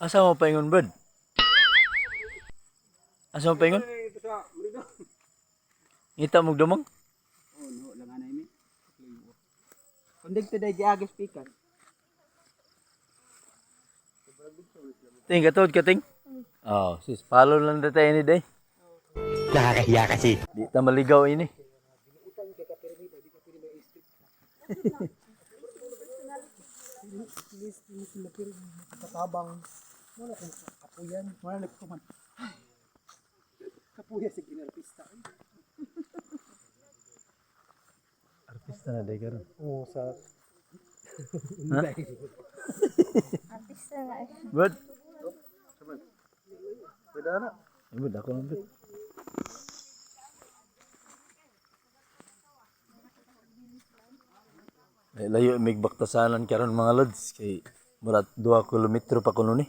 Asa mo paingon, Brad? Asa mo paingon? Ngita mo dumang? Oh, no, lang anay mi. Kundig today di agi speaker. Ting, katod ka, Ting? Oh, sis, follow lang na tayo ni Day. Nakakahiya kasi. Di ta maligaw ini. Katabang. Wala ko kapuyan. Wala ko man. Kapuya si ginarpista. Artista na, Day, karon. Oo, sa Artista nga eh. Brad? Pwede na. Ay, Brad, ako lang, Brad. Ay, layo mig baktasanan karon mga lods kay murat 2 kilometro pa kuno ni.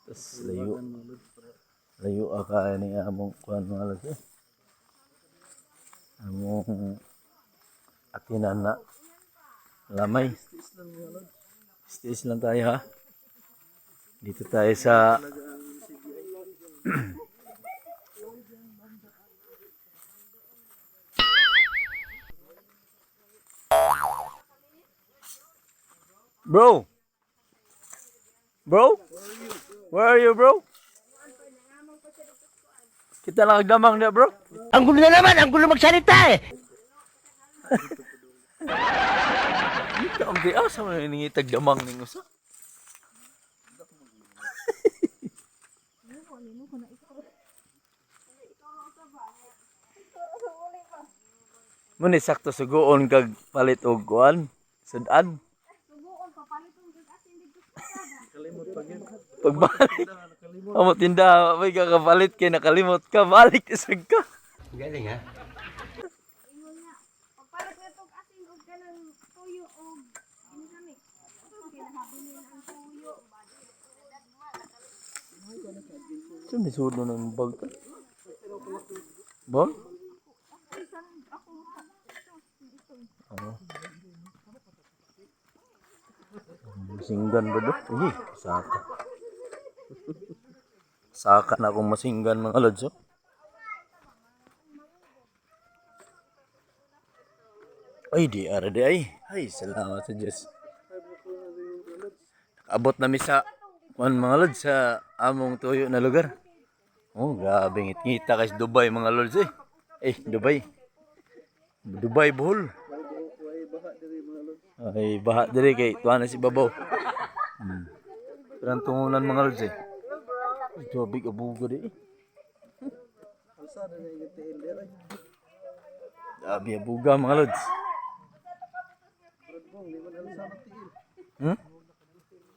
Tas layo aka ni among kuan mga lods. Among atinan na lamay. Stis lang tayo ha. Dito tayo sa Bro. Bro? Where are you, bro? Kita lang agdamang niya, bro. Ang gulo na naman! Ang gulo magsalita eh! Ito ang di asa mo nangitag damang ning usa. Muni sakto sugoon kag palit og kuan, sudan. Pagbalik. Amo tinda, may kakapalit kay nakalimot ka, balik isag ka. Galing ha? Pagpalit na itong asin o ka ng tuyo o ginamit. Kinahabilin ang tuyo. So, may sudo ng bag ka. Bon? Oo. Masinggan ba do? Uy, saka. Saka na akong masinggan mga lods, oh. Ay, di ara di ay. Ay, salamat sa Diyos. Abot na mi sa kuan mga lods sa among tuyo na lugar. Oh, grabe ngit-ngita kay Dubai mga lods eh. Eh, Dubai. Dubai Bohol. Ay, baha diri kay tuwa na si Babaw. Perang tungunan mga lods eh. Ay, tubig abugo di eh. Alsada na yung tiil dere. Grabe abuga mga lods. Bong, di man alsa ng tiil. Hmm?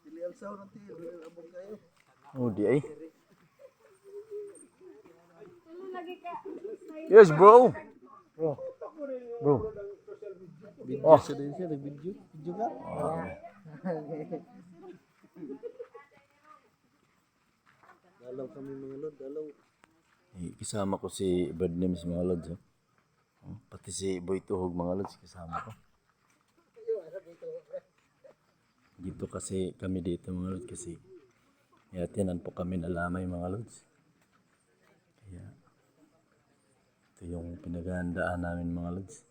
Dili alsa ng tiil, dili abog kayo. Oh, di ay. Yes, bro. Bro. Video sa din siya, nag-video. Video ka? Dalaw kami mga lord, dalaw. Eh, kasama ko si Brad Nems mga lods. Oh. Oh, pati si Boy Tuhog mga lods kasama ko. Dito kasi kami dito mga lods kasi yatinan po kami na lamay mga lods. Kaya ito yung pinaghahandaan namin mga lods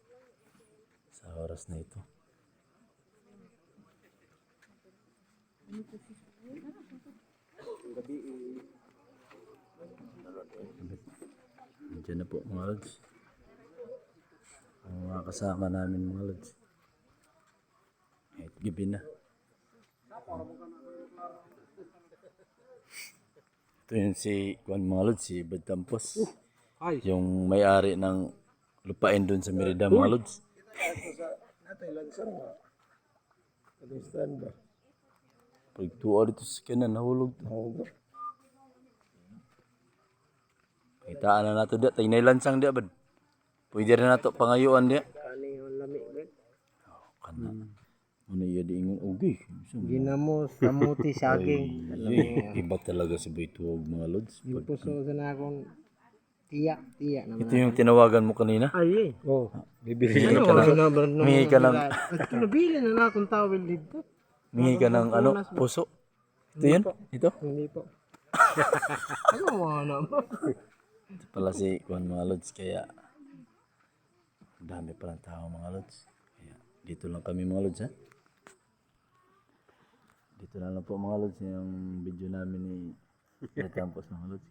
sa oras na ito. Nandiyan na po mga lods. Ang mga kasama namin mga lods. Kahit gabi na. Ito yun si Juan mga lods, si Bad Campos. Yung may-ari ng lupain doon sa Merida mga lods. Natay lansan mo. Anong stand ba? Pag tuwa dito sa kanan, nahulog to. Kitaan na nato dia, tayo lansang dia bad. Pwede rin nato pangayuan dia. Kani yung lami, ben. Kana. Muna iya di ingon, ugi. Ginamos, kamuti, saging. Iba talaga si Boy Tuhog mga lods. Yung puso sa na akong tiyak naman. Ito yung tinawagan mo kanina. Ay, eh. Oh. Bibili ka ng, humingi ka ng, Ito nabili na akong towel dito. humingi ka ng ano, puso. Ito yun? Ito? Hindi po. Ano mga naman? Ito pala si Kuan mga lods. Kaya ang dami palang tao mga lods. Kaya dito lang kami mga lods ha. Dito na lang po mga lods yung video namin ni Campos mga lods.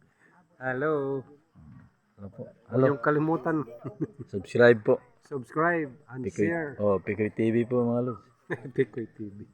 Hello. Hello po. Huwag Hello. yung kalimutan. Subscribe po. Subscribe and share. Pikoy TV po mga lods. Pikoy TV.